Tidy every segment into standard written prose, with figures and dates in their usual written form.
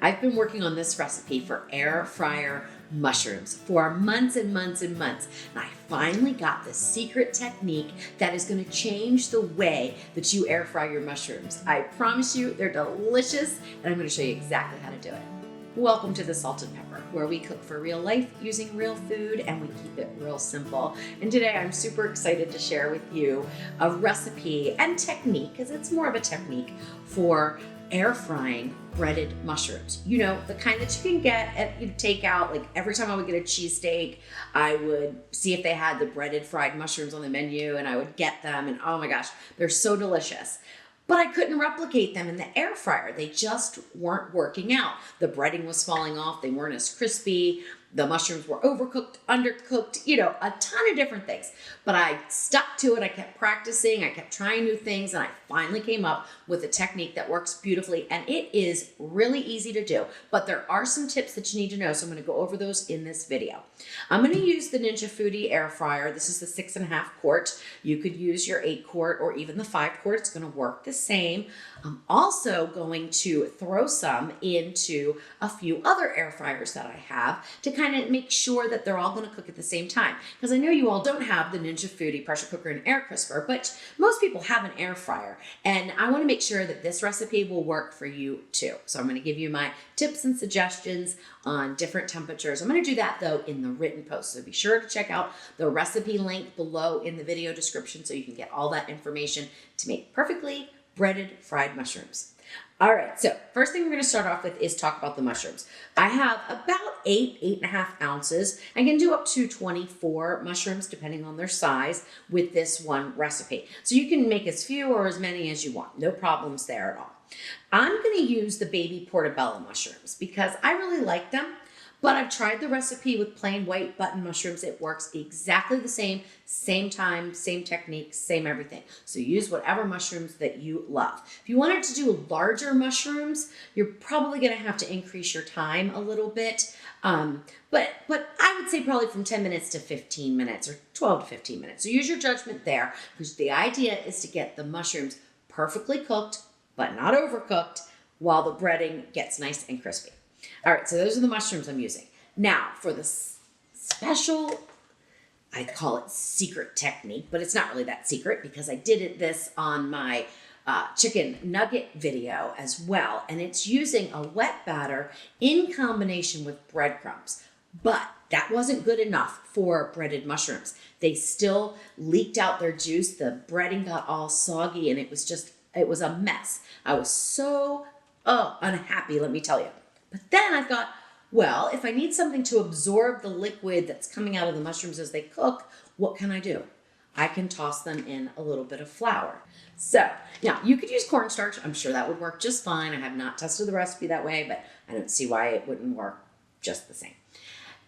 I've been working on this recipe for air fryer mushrooms for months and months and months. And I finally got the secret technique that is going to change the way that you air fry your mushrooms. I promise you they're delicious, and I'm going to show you exactly how to do it. Welcome to the Salt and Pepper, where we cook for real life using real food and we keep it real simple. And today I'm super excited to share with you a recipe and technique, because it's more of a technique for air frying breaded mushrooms. You know, the kind that you can get at takeout. Like every time I would get a cheesesteak, I would see if they had the breaded fried mushrooms on the menu and I would get them, and oh my gosh, they're so delicious. But I couldn't replicate them in the air fryer. They just weren't working out. The breading was falling off. They weren't as crispy. The mushrooms were overcooked, undercooked, a ton of different things. But I stuck to it. I kept practicing. I kept trying new things. And I finally came up with a technique that works beautifully. And it is really easy to do. But there are some tips that you need to know. So I'm going to go over those in this video. I'm going to use the Ninja Foodi air fryer. This is the 6.5 quart. You could use your 8 quart or even the 5 quart. It's going to work the same. I'm also going to throw some into a few other air fryers that I have to kind of make sure that they're all going to cook at the same time. Because I know you all don't have the Ninja Foodi pressure cooker and air crisper, but most people have an air fryer. And I want to make sure that this recipe will work for you too. So I'm going to give you my tips and suggestions on different temperatures. I'm going to do that though in the written post. So be sure to check out the recipe link below in the video description so you can get all that information to make perfectly breaded fried mushrooms. All right, so first thing we're going to start off with is talk about the mushrooms. I have about 8.5 ounces. I can do up to 24 mushrooms depending on their size with this one recipe. So you can make as few or as many as you want. No problems there at all. I'm going to use the baby portobello mushrooms because I really like them. But I've tried the recipe with plain white button mushrooms. It works exactly the same time, same technique, same everything. So use whatever mushrooms that you love. If you wanted to do larger mushrooms, you're probably going to have to increase your time a little bit. But I would say probably from 10 minutes to 15 minutes or 12 to 15 minutes. So use your judgment there, because the idea is to get the mushrooms perfectly cooked, but not overcooked, while the breading gets nice and crispy. All right, so those are the mushrooms I'm using. Now, for the special, I call it secret technique, but it's not really that secret because I did this on my chicken nugget video as well, and it's using a wet batter in combination with breadcrumbs. But that wasn't good enough for breaded mushrooms. They still leaked out their juice. The breading got all soggy, and it was a mess. I was so unhappy, let me tell you. But then I thought, well, if I need something to absorb the liquid that's coming out of the mushrooms as they cook, what can I do? I can toss them in a little bit of flour. So now you could use cornstarch. I'm sure that would work just fine. I have not tested the recipe that way, but I don't see why it wouldn't work just the same.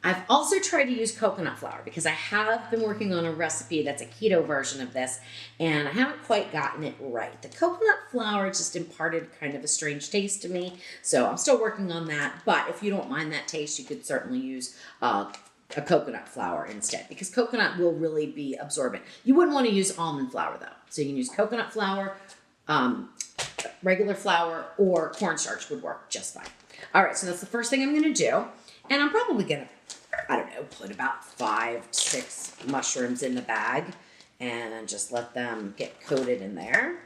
I've also tried to use coconut flour because I have been working on a recipe that's a keto version of this, and I haven't quite gotten it right. The coconut flour just imparted kind of a strange taste to me, so I'm still working on that. But if you don't mind that taste, you could certainly use a coconut flour instead, because coconut will really be absorbent. You wouldn't want to use almond flour though, so you can use coconut flour, regular flour, or cornstarch would work just fine. All right, so that's the first thing I'm going to do, and I'm probably going to, put about 5 to 6 mushrooms in the bag and just let them get coated in there.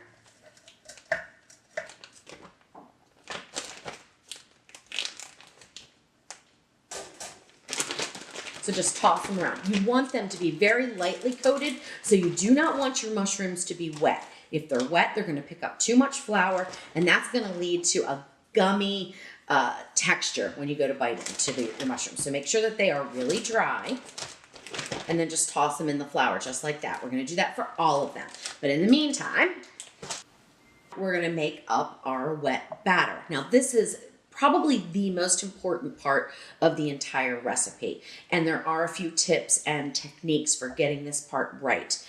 So just toss them around. You want them to be very lightly coated, so you do not want your mushrooms to be wet. If they're wet, they're going to pick up too much flour, and that's going to lead to a gummy texture when you go to bite into the mushrooms. So make sure that they are really dry, and then just toss them in the flour just like that. We're going to do that for all of them. But in the meantime, we're going to make up our wet batter. Now this is probably the most important part of the entire recipe, and there are a few tips and techniques for getting this part right.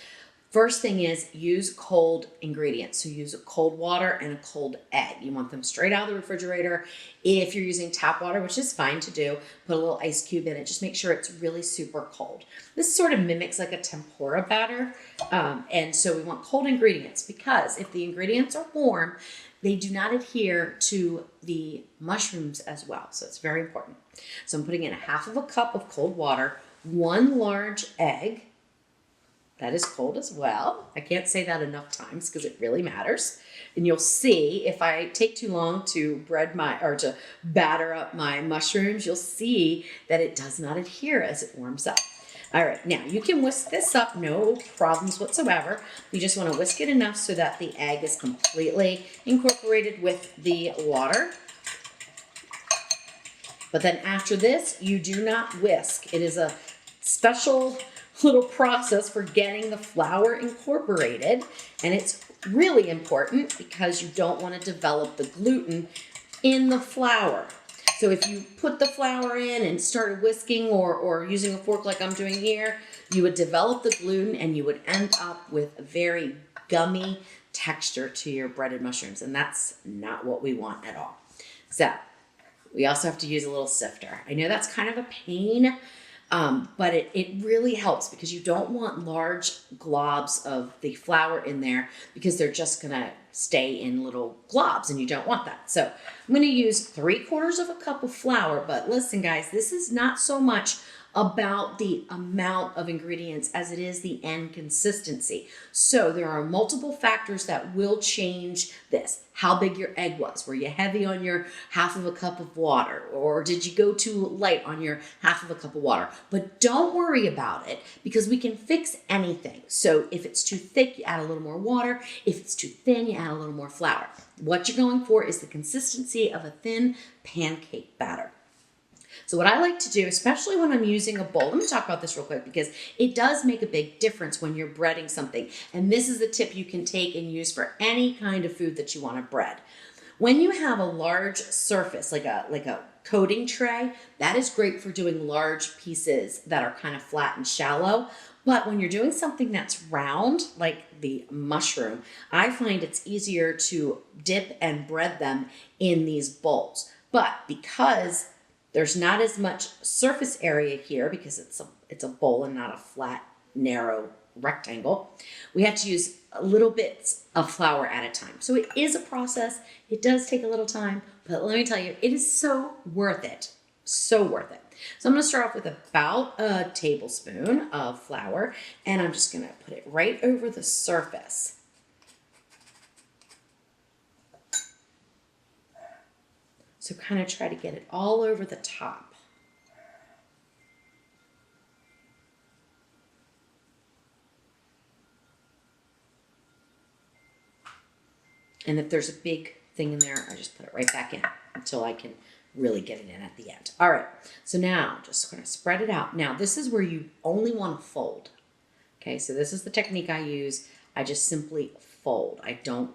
First thing is use cold ingredients. So use cold water and a cold egg. You want them straight out of the refrigerator. If you're using tap water, which is fine to do, put a little ice cube in it. Just make sure it's really super cold. This sort of mimics like a tempura batter. And so we want cold ingredients because if the ingredients are warm, they do not adhere to the mushrooms as well. So it's very important. So I'm putting in 1/2 cup of cold water, 1 large egg. That is cold as well. I can't say that enough times because it really matters. And you'll see if I take too long to to batter up my mushrooms, you'll see that it does not adhere as it warms up. All right, now you can whisk this up, no problems whatsoever. You just want to whisk it enough so that the egg is completely incorporated with the water. But then after this, you do not whisk. It is a special little process for getting the flour incorporated, and it's really important because you don't want to develop the gluten in the flour. So if you put the flour in and started whisking or using a fork like I'm doing here, you would develop the gluten and you would end up with a very gummy texture to your breaded mushrooms, and that's not what we want at all. So we also have to use a little sifter. I know that's kind of a pain, but it really helps because you don't want large globs of the flour in there because they're just gonna stay in little globs and you don't want that. So I'm gonna use 3/4 cup of flour, but listen guys, this is not so much about the amount of ingredients as it is the end consistency. So there are multiple factors that will change this. How big your egg was. Were you heavy on your 1/2 cup of water? Or did you go too light on your 1/2 cup of water? But don't worry about it because we can fix anything. So if it's too thick, you add a little more water. If it's too thin, you add a little more flour. What you're going for is the consistency of a thin pancake batter. So what I like to do, especially when I'm using a bowl, let me talk about this real quick because it does make a big difference when you're breading something. And this is a tip you can take and use for any kind of food that you want to bread. When you have a large surface, like a coating tray, that is great for doing large pieces that are kind of flat and shallow. But when you're doing something that's round, like the mushroom, I find it's easier to dip and bread them in these bowls. But because there's not as much surface area here because it's a bowl and not a flat, narrow rectangle, we have to use a little bits of flour at a time. So it is a process. It does take a little time, but let me tell you, it is so worth it. So worth it. So I'm going to start off with about a tablespoon of flour, and I'm just going to put it right over the surface. So kind of try to get it all over the top. And if there's a big thing in there, I just put it right back in until I can really get it in at the end. All right, so now just going to spread it out. Now this is where you only want to fold. Okay, so this is the technique I use. I just simply fold. I don't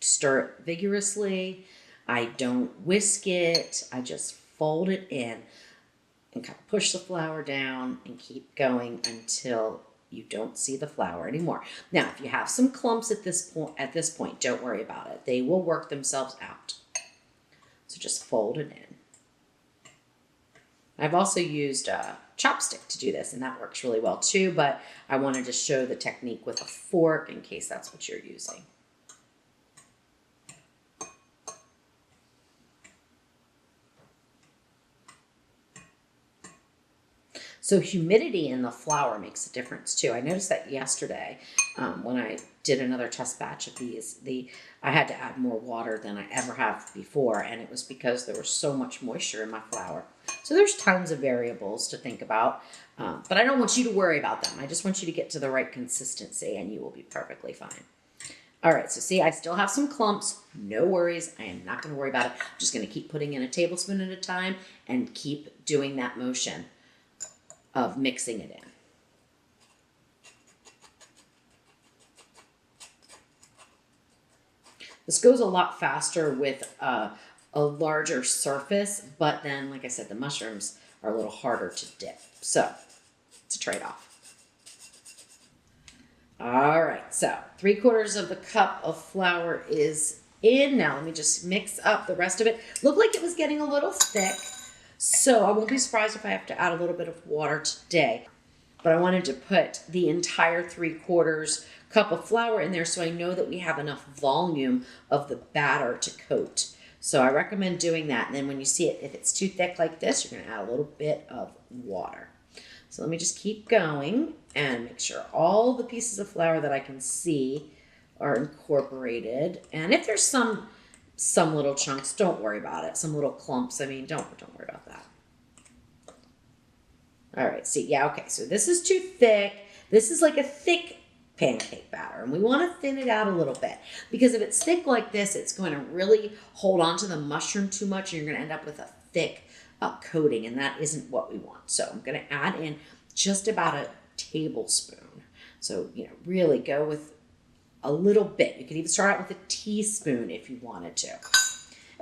stir it vigorously. I don't whisk it. I just fold it in and kind of push the flour down and keep going until you don't see the flour anymore. Now, if you have some clumps at this point, don't worry about it. They will work themselves out. So just fold it in. I've also used a chopstick to do this, and that works really well too, but I wanted to show the technique with a fork in case that's what you're using. So humidity in the flour makes a difference too. I noticed that yesterday when I did another test batch of these, I had to add more water than I ever have before, and it was because there was so much moisture in my flour. So there's tons of variables to think about, but I don't want you to worry about them. I just want you to get to the right consistency and you will be perfectly fine. All right, so see, I still have some clumps. No worries. I am not going to worry about it. I'm just going to keep putting in a tablespoon at a time and keep doing that motion of mixing it in. This goes a lot faster with a larger surface, but then, like I said, the mushrooms are a little harder to dip. So it's a trade-off. All right, so 3/4 of the cup of flour is in. Now let me just mix up the rest of it. Looked like it was getting a little thick, so I won't be surprised if I have to add a little bit of water today. But I wanted to put the entire 3/4 cup of flour in there so I know that we have enough volume of the batter to coat. So I recommend doing that. And then when you see it, if it's too thick like this, you're gonna add a little bit of water. So let me just keep going and make sure all the pieces of flour that I can see are incorporated. And if there's some little chunks, don't worry about it. Some little clumps, I mean, don't worry about that. All right, see, yeah, okay, so this is too thick. This is like a thick pancake batter, and we want to thin it out a little bit because if it's thick like this, it's going to really hold on to the mushroom too much, and you're going to end up with a thick coating, and that isn't what we want. So I'm going to add in just about a tablespoon. So, really go with a little bit. You could even start out with a teaspoon if you wanted to.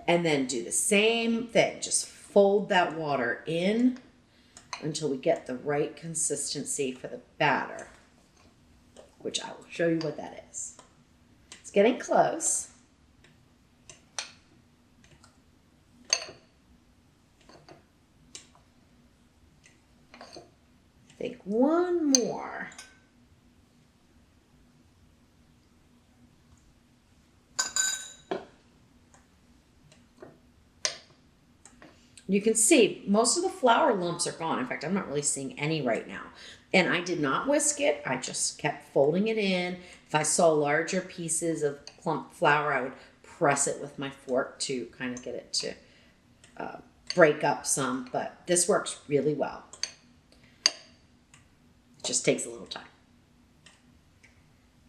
And then do the same thing. Just fold that water in until we get the right consistency for the batter, which I will show you what that is. It's getting close. I think one more. You can see most of the flour lumps are gone. In fact, I'm not really seeing any right now. And I did not whisk it. I just kept folding it in. If I saw larger pieces of clump flour, I would press it with my fork to kind of get it to break up some. But this works really well. It just takes a little time.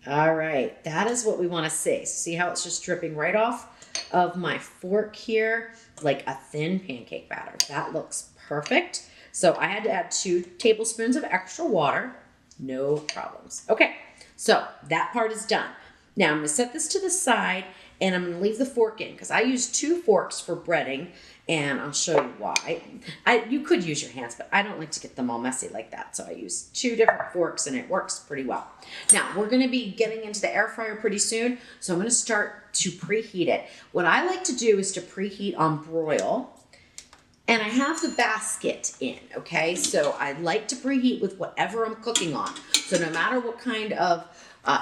All right, that is what we want to see. See how it's just dripping right off of my fork here, like a thin pancake batter. That looks perfect. So I had to add 2 tablespoons of extra water. No problems. Okay, so that part is done. Now I'm going to set this to the side and I'm going to leave the fork in because I use 2 forks for breading, and I'll show you why. You could use your hands, but I don't like to get them all messy like that. So I use 2 different forks and it works pretty well. Now we're going to be getting into the air fryer pretty soon. So I'm going to start to preheat it. What I like to do is to preheat on broil. And I have the basket in, okay? So I like to preheat with whatever I'm cooking on. So no matter what kind of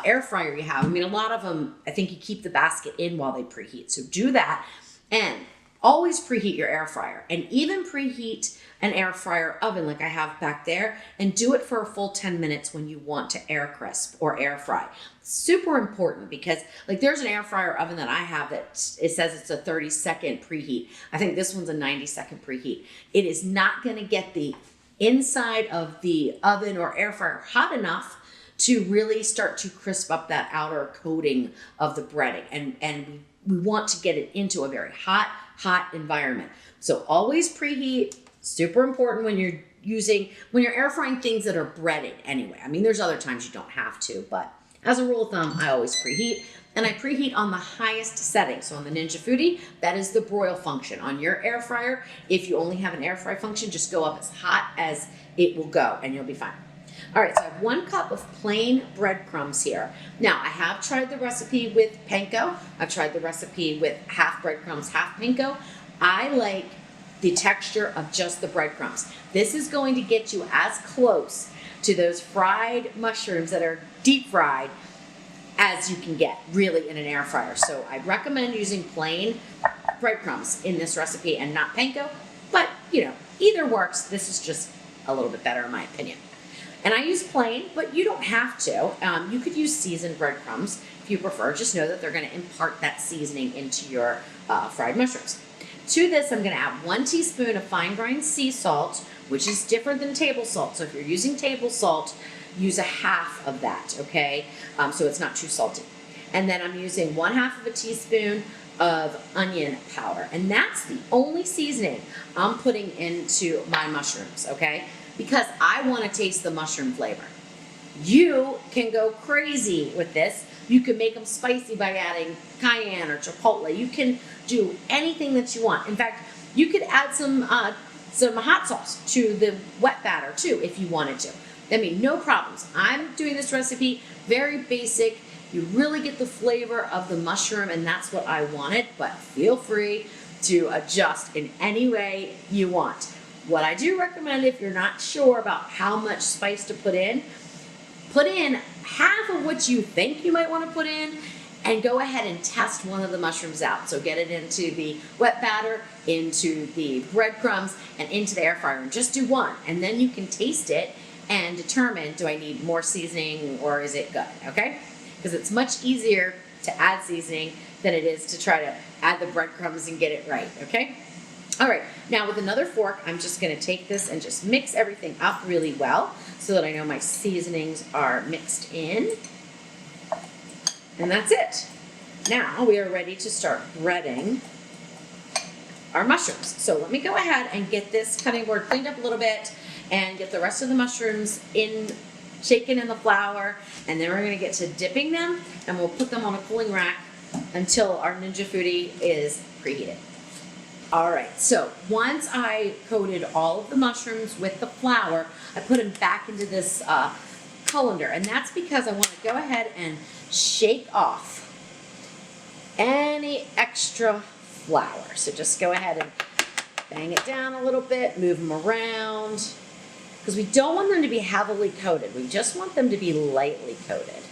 air fryer you have, I mean, a lot of them, I think you keep the basket in while they preheat. So do that, and always preheat your air fryer, and even preheat an air fryer oven like I have back there, and do it for a full 10 minutes when you want to air crisp or air fry. Super important because like there's an air fryer oven that I have that it says it's a 30-second preheat. I think this one's a 90-second preheat. It is not going to get the inside of the oven or air fryer hot enough to really start to crisp up that outer coating of the breading. And we want to get it into a very hot environment. So always preheat. Super important when you're air frying things that are breaded anyway. I mean, there's other times you don't have to, but as a rule of thumb, I always preheat. And I preheat on the highest setting. So on the Ninja Foodi, that is the broil function. On your air fryer, if you only have an air fry function, just go up as hot as it will go and you'll be fine. All right, so I have 1 cup of plain breadcrumbs here. Now, I have tried the recipe with panko. I've tried the recipe with half breadcrumbs, half panko. I like the texture of just the breadcrumbs. This is going to get you as close to those fried mushrooms that are deep fried as you can get really in an air fryer. So I recommend using plain breadcrumbs in this recipe and not panko, but either works. This is just a little bit better in my opinion. And I use plain, but you don't have to. You could use seasoned breadcrumbs if you prefer. Just know that they're going to impart that seasoning into your fried mushrooms. To this, I'm going to add 1 teaspoon of fine grind sea salt, which is different than table salt. So if you're using table salt, use a half of that, okay? So it's not too salty. And then I'm using 1/2 of a teaspoon of onion powder. And that's the only seasoning I'm putting into my mushrooms, okay? Because I want to taste the mushroom flavor. You can go crazy with this. You can make them spicy by adding cayenne or chipotle. You can do anything that you want. In fact, you could add some hot sauce to the wet batter too if you wanted to. I mean, no problems. I'm doing this recipe very basic. You really get the flavor of the mushroom, and that's what I wanted, but feel free to adjust in any way you want. What I do recommend, if you're not sure about how much spice to put in half of what you think you might want to put in, and go ahead and test one of the mushrooms out. So get it into the wet batter, into the breadcrumbs, and into the air fryer, and just do one. And then you can taste it and determine, do I need more seasoning or is it good, okay? Because it's much easier to add seasoning than it is to try to add the breadcrumbs and get it right, okay? All right, now with another fork, I'm just gonna take this and just mix everything up really well so that I know my seasonings are mixed in. And that's it. Now we are ready to start breading our mushrooms. So let me go ahead and get this cutting board cleaned up a little bit and get the rest of the mushrooms shaken in the flour, and then we're gonna get to dipping them, and we'll put them on a cooling rack until our Ninja Foodi is preheated. All right, so once I coated all of the mushrooms with the flour, I put them back into this colander, and that's because I want to go ahead and shake off any extra flour. So just go ahead and bang it down a little bit, move them around, because we don't want them to be heavily coated. We just want them to be lightly coated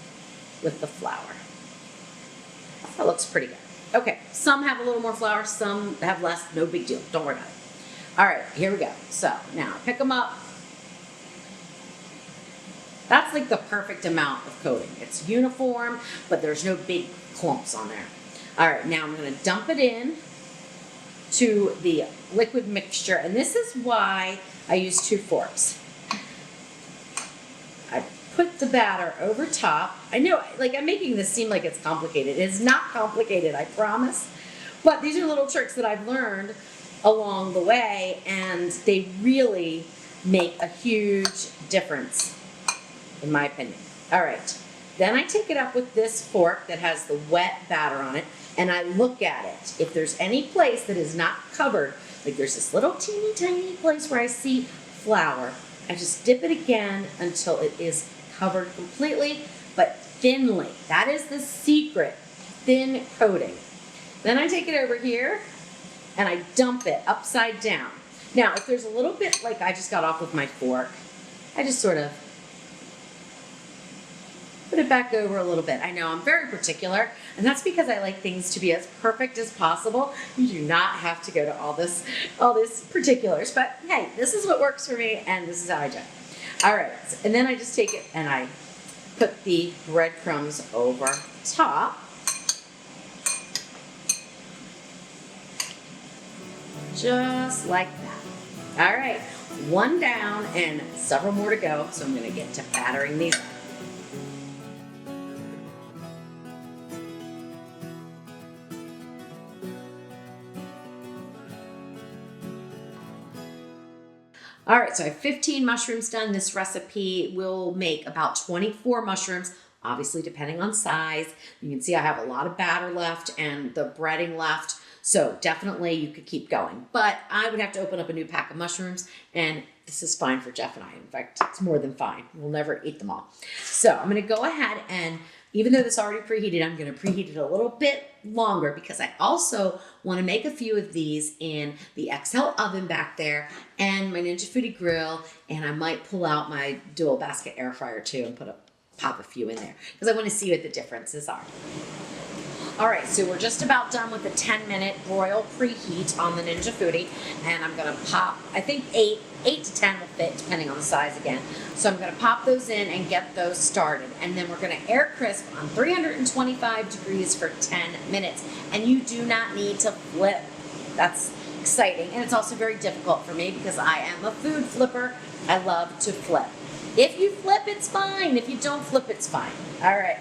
with the flour. That looks pretty good. Okay, some have a little more flour, some have less, no big deal, don't worry about it. All right, here we go. So now pick them up. That's like the perfect amount of coating. It's uniform, but there's no big clumps on there. All right, now I'm gonna dump it in to the liquid mixture, and this is why I use 2 forks. I put the batter over top. I know, like, I'm making this seem like it's complicated. It's not complicated, I promise. But these are little tricks that I've learned along the way, and they really make a huge difference, in my opinion. All right, then I take it up with this fork that has the wet batter on it, and I look at it. If there's any place that is not covered, like there's this little teeny tiny place where I see flour, I just dip it again until it is covered completely, but thinly. That is the secret, thin coating. Then I take it over here and I dump it upside down. Now, if there's a little bit, like I just got off with my fork, I just sort of put it back over a little bit. I know I'm very particular, and that's because I like things to be as perfect as possible. You do not have to go to all this particulars, but hey, this is what works for me, and this is how I do it. All right, and then I just take it and I put the breadcrumbs over top. Just like that. All right, one down and several more to go, so I'm gonna get to battering these up. All right, so I have 15 mushrooms done. This recipe will make about 24 mushrooms, obviously depending on size. You can see I have a lot of batter left and the breading left, so definitely you could keep going. But I would have to open up a new pack of mushrooms, and this is fine for Jeff and I. In fact, it's more than fine. We'll never eat them all. So I'm gonna go ahead and, even though this is already preheated, I'm gonna preheat it a little bit longer because I also wanna make a few of these in the XL oven back there and my Ninja Foodi grill, and I might pull out my dual basket air fryer too and pop a few in there because I wanna see what the differences are. All right, so we're just about done with the 10-minute broil preheat on the Ninja Foodi, and I'm gonna pop, I think 8 to 10 will fit depending on the size again. So I'm gonna pop those in and get those started, and then we're gonna air crisp on 325 degrees for 10 minutes. And you do not need to flip. That's exciting, and it's also very difficult for me because I am a food flipper. I love to flip. If you flip, it's fine. If you don't flip, it's fine. All right.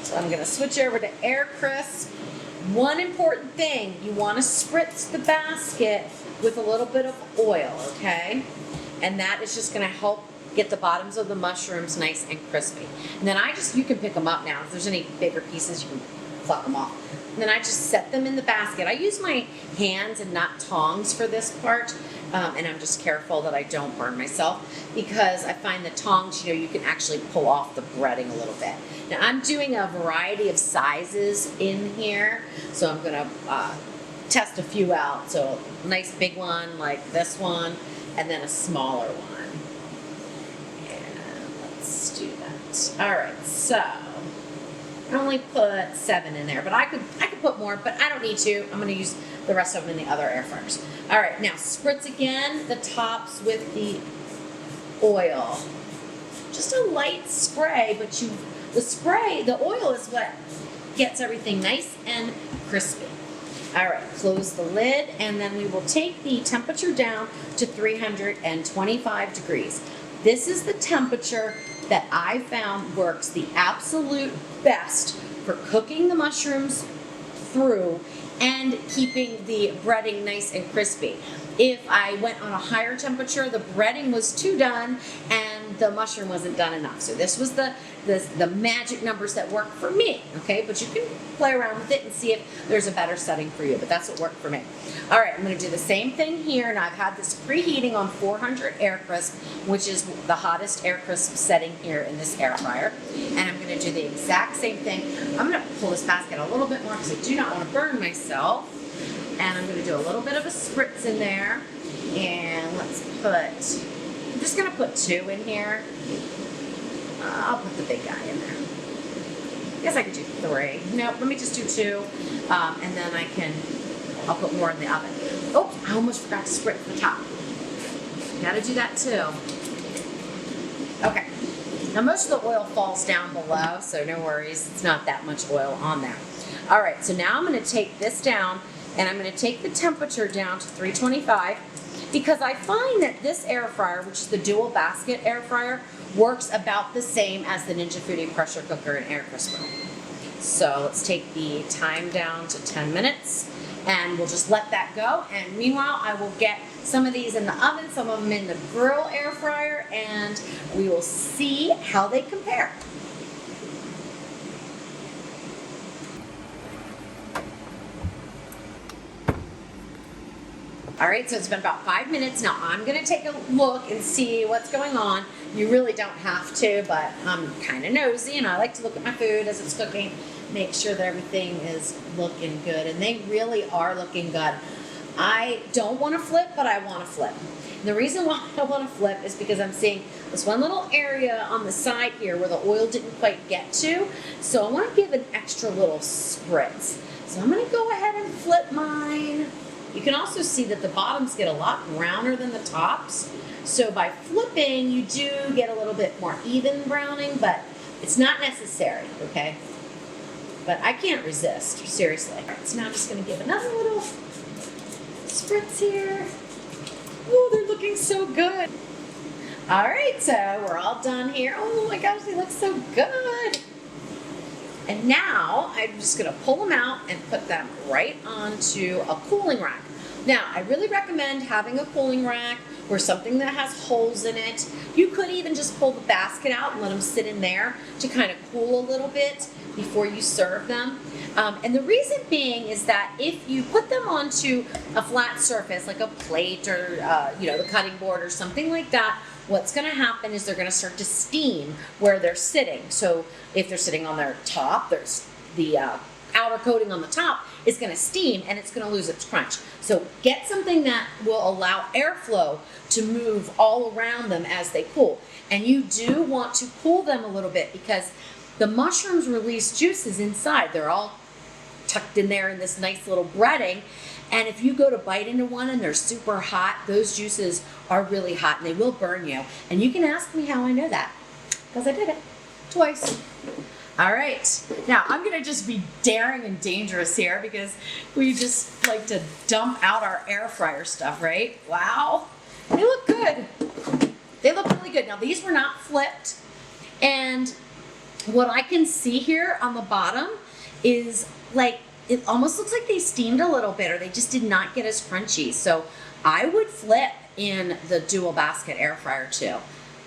So I'm gonna switch over to air crisp. One important thing, you wanna spritz the basket with a little bit of oil, okay? And that is just gonna help get the bottoms of the mushrooms nice and crispy. And then you can pick them up now. If there's any bigger pieces, you can pluck them off. And then I just set them in the basket. I use my hands and not tongs for this part, and I'm just careful that I don't burn myself, because I find the tongs, you can actually pull off the breading a little bit. Now I'm doing a variety of sizes in here, so I'm gonna test a few out. So a nice big one like this one, and then a smaller one. And let's do that. All right, so I only put 7 in there, but I could put more, but I don't need to. I'm gonna use the rest of them in the other air fryers. All right, now spritz again the tops with the oil. Just a light spray, but the oil is what gets everything nice and crispy. All right, close the lid, and then we will take the temperature down to 325 degrees. This is the temperature that I found works the absolute best for cooking the mushrooms through and keeping the breading nice and crispy. If I went on a higher temperature, the breading was too done and the mushroom wasn't done enough. So this was the magic numbers that work for me, okay? But you can play around with it and see if there's a better setting for you, but that's what worked for me. All right, I'm gonna do the same thing here, and I've had this preheating on 400 air crisp, which is the hottest air crisp setting here in this air fryer. And I'm gonna do the exact same thing. I'm gonna pull this basket a little bit more because I do not wanna burn myself. And I'm gonna do a little bit of a spritz in there. And I'm just gonna put 2 in here. I'll put the big guy in there. I guess I could do 3. Nope, let me just do 2. And then I'll put more in the oven. Oh, I almost forgot to spritz the top. Gotta do that too. Okay. Now most of the oil falls down below, so no worries. It's not that much oil on there. All right, so now I'm gonna take this down, and I'm gonna take the temperature down to 325, because I find that this air fryer, which is the dual basket air fryer, works about the same as the Ninja Foodi pressure cooker and air crisper. So let's take the time down to 10 minutes, and we'll just let that go. And meanwhile, I will get some of these in the oven, some of them in the grill air fryer, and we will see how they compare. All right, so it's been about 5 minutes. Now I'm gonna take a look and see what's going on. You really don't have to, but I'm kind of nosy and I like to look at my food as it's cooking, make sure that everything is looking good, and they really are looking good. I don't wanna flip, but I wanna flip. And the reason why I wanna flip is because I'm seeing this one little area on the side here where the oil didn't quite get to, so I wanna give an extra little spritz. So I'm gonna go ahead and flip mine. You can also see that the bottoms get a lot browner than the tops. So by flipping, you do get a little bit more even browning, but it's not necessary, okay? But I can't resist, seriously. All right, so now I'm just gonna give another little spritz here. Oh, they're looking so good. All right, so we're all done here. Oh my gosh, they look so good. And now I'm just gonna pull them out and put them right onto a cooling rack. Now, I really recommend having a cooling rack or something that has holes in it. You could even just pull the basket out and let them sit in there to kind of cool a little bit before you serve them. And the reason being is that if you put them onto a flat surface like a plate or the cutting board or something like that, what's going to happen is they're going to start to steam where they're sitting. So if they're sitting on their top, there's the outer coating on the top is going to steam and it's going to lose its crunch. So get something that will allow airflow to move all around them as they cool. And you do want to cool them a little bit because the mushrooms release juices inside. They're all tucked in there in this nice little breading. And if you go to bite into one and they're super hot, those juices are really hot and they will burn you. And you can ask me how I know that, because I did it twice. All right, now I'm gonna just be daring and dangerous here because we just like to dump out our air fryer stuff, right? Wow, they look good. They look really good. Now these were not flipped, and what I can see here on the bottom is like, it almost looks like they steamed a little bit or they just did not get as crunchy. So I would flip in the dual basket air fryer too.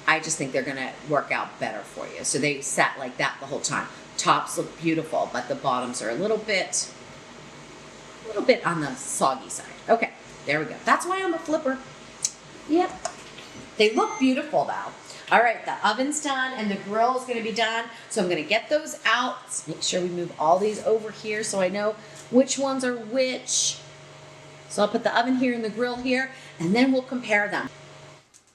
I just think they're gonna work out better for you. So they sat like that the whole time. tops look beautiful, but the bottoms are a little bit on the soggy side. Okay, there we go. That's why I'm a flipper. Yep. They look beautiful though. All right, the oven's done and the grill is going to be done. So I'm going to get those out. Let's make sure we move all these over here so I know which ones are which. So I'll put the oven here and the grill here, and then we'll compare them.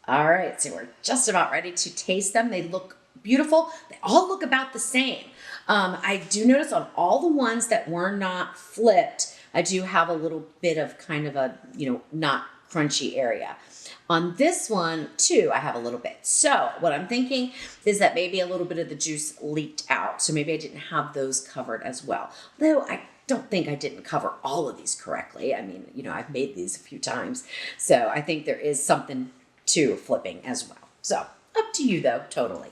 All right, so we're just about ready to taste them. They look beautiful. They all look about the same. I do notice on all the ones that were not flipped, I do have a little bit of kind of a, not crunchy area. On this one too, I have a little bit. So what I'm thinking is that maybe a little bit of the juice leaked out. So maybe I didn't have those covered as well. Though I don't think I didn't cover all of these correctly. I mean, I've made these a few times. So I think there is something to flipping as well. So up to you though, totally.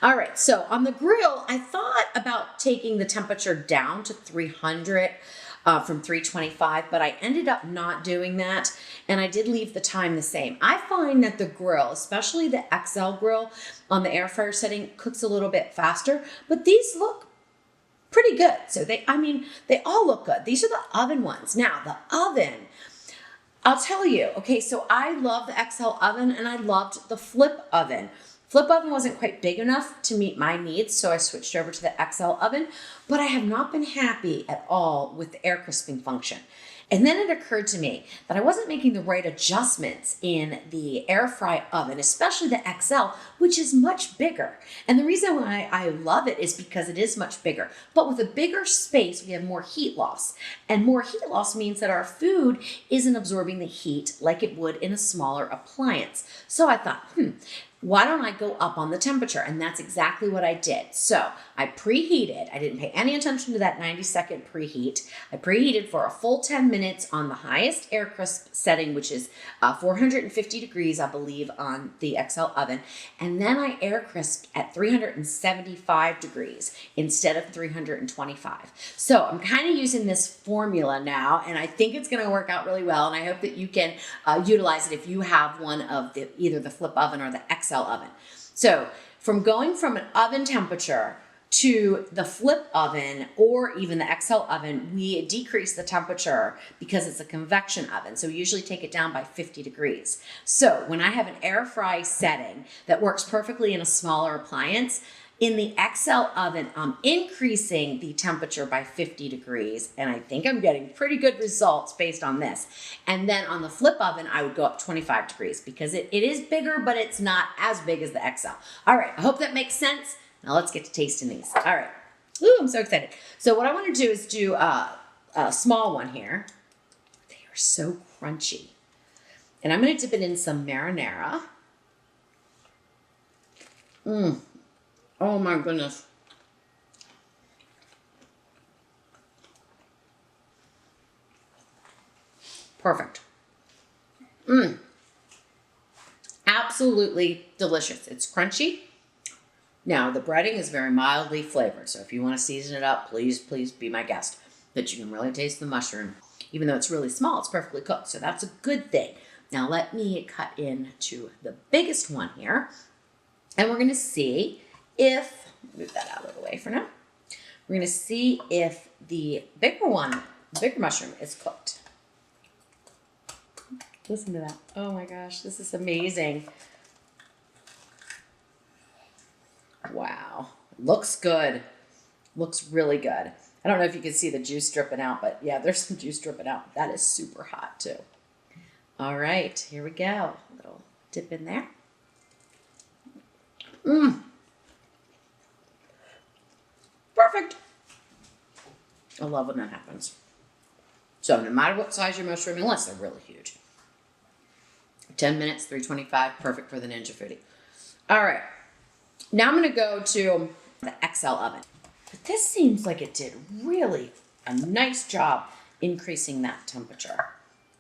All right, so on the grill, I thought about taking the temperature down to 300 from 325, but I ended up not doing that, and I did leave the time the same. I find that the grill, especially the XL grill on the air fryer setting, cooks a little bit faster, but these look pretty good. So they all look good. These are the oven ones. Now, the oven, I'll tell you, okay, so I love the XL oven and I loved the flip oven. Flip oven wasn't quite big enough to meet my needs, so I switched over to the XL oven, but I have not been happy at all with the air crisping function. And then it occurred to me that I wasn't making the right adjustments in the air fry oven, especially the XL, which is much bigger. And the reason why I love it is because it is much bigger. But with a bigger space, we have more heat loss. And more heat loss means that our food isn't absorbing the heat like it would in a smaller appliance. So I thought, why don't I go up on the temperature? And that's exactly what I did. So I preheated. I didn't pay any attention to that 90-second preheat. I preheated for a full 10 minutes on the highest air crisp setting, which is 450 degrees, I believe, on the XL oven. And then I air crisped at 375 degrees instead of 325. So I'm kind of using this formula now, and I think it's going to work out really well. And I hope that you can utilize it if you have one of either the flip oven or the XL oven. So from going from an oven temperature to the flip oven or even the XL oven, we decrease the temperature because it's a convection oven. So we usually take it down by 50 degrees. So when I have an air fry setting that works perfectly in a smaller appliance, in the XL oven, I'm increasing the temperature by 50 degrees, and I think I'm getting pretty good results based on this. And then on the flip oven, I would go up 25 degrees because it is bigger, but it's not as big as the XL. All right, I hope that makes sense. Now let's get to tasting these. All right. Ooh, I'm so excited. So what I want to do is do a small one here. They are so crunchy. And I'm going to dip it in some marinara. Oh my goodness. Perfect. Absolutely delicious. It's crunchy. Now, the breading is very mildly flavored, so if you want to season it up, please be my guest. But you can really taste the mushroom. Even though it's really small, it's perfectly cooked, so that's a good thing. Now, let me cut into the biggest one here, and we're going to see if, move that out of the way for now. We're going to see if the bigger one, the bigger mushroom, is cooked. Listen to that. Oh my gosh, this is amazing. Wow, looks good. Looks really good. I don't know if you can see the juice dripping out, but yeah, there's some juice dripping out. That is super hot too. All right, here we go. A little dip in there. Perfect. I love when that happens. So no matter what size your mushroom, unless they're really huge. 10 minutes, 325, perfect for the Ninja Foodi. All right. Now I'm going to go to the XL oven. But this seems like it did really a nice job increasing that temperature.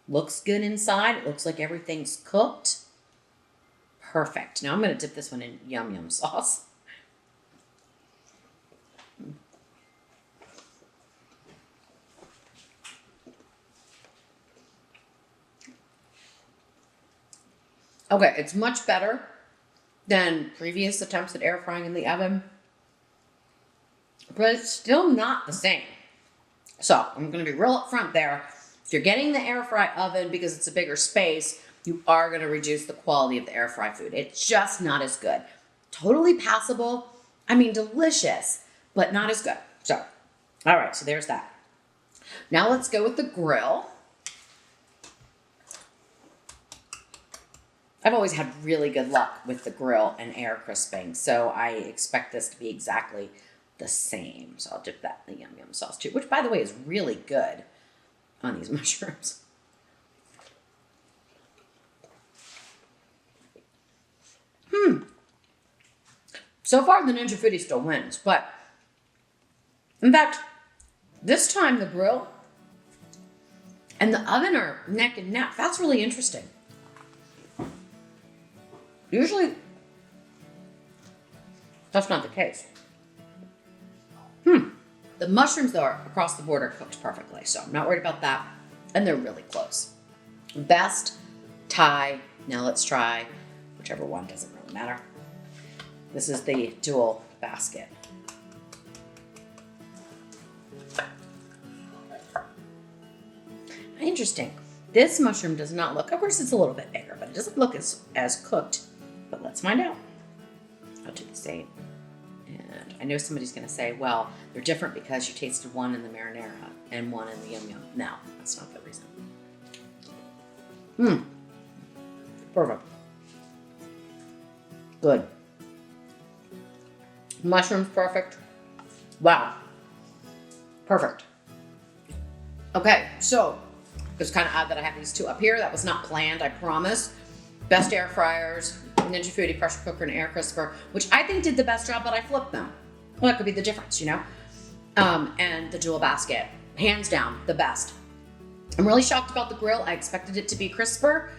Looks good inside. It looks like everything's cooked. Perfect. Now I'm going to dip this one in yum yum sauce. Okay, it's much better than previous attempts at air frying in the oven. but it's still not the same. So I'm going to be real upfront there. If you're getting the air fry oven because it's a bigger space, you are going to reduce the quality of the air fry food. It's just not as good. Totally passable. I mean, delicious, but not as good. So, all right, so there's that. Now let's go with the grill. I've always had really good luck with the grill and air crisping, so I expect this to be exactly the same. So I'll dip that in the yum yum sauce too, which by the way is really good on these mushrooms. So far the Ninja Foodi still wins, but in fact, this time the grill and the oven are neck and neck. That's really interesting. Usually, that's not the case. The mushrooms, though, across the board are cooked perfectly, so I'm not worried about that. And they're really close. Best, Thai. Now let's try whichever one, doesn't really matter. This is the dual basket. Interesting. This mushroom does not look, of course it's a little bit bigger, but it doesn't look as cooked. But let's find out. I'll do the same. And I know somebody's going to say, well, they're different because you tasted one in the marinara and one in the yum yum. No, that's not the reason. Perfect. Good. Mushrooms, perfect. Wow. Perfect. Okay, so it's kind of odd that I have these two up here. That was not planned, I promise. Best air fryers, Ninja Foodi pressure cooker and air crisper, which I think did the best job, but I flipped them. Well, that could be the difference, you know? And the dual basket, hands down, the best. I'm really shocked about the grill. I expected it to be crisper,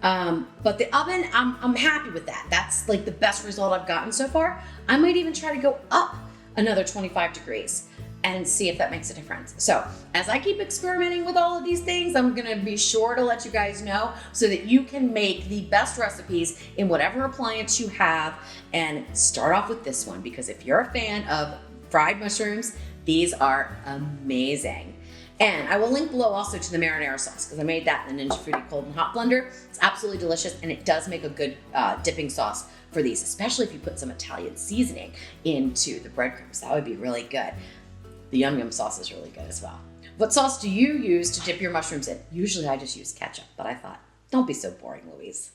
but the oven, I'm happy with that. That's like the best result I've gotten so far. I might even try to go up another 25 degrees and see if that makes a difference. So as I keep experimenting with all of these things, I'm gonna be sure to let you guys know so that you can make the best recipes in whatever appliance you have, and start off with this one, because if you're a fan of fried mushrooms, these are amazing. And I will link below also to the marinara sauce, because I made that in the Ninja Foodi cold and hot blender. It's absolutely delicious, and it does make a good dipping sauce for these, especially if you put some Italian seasoning into the breadcrumbs. That would be really good. The yum yum sauce is really good as well. What sauce do you use to dip your mushrooms in? Usually I just use ketchup, but I thought, don't be so boring, Louise.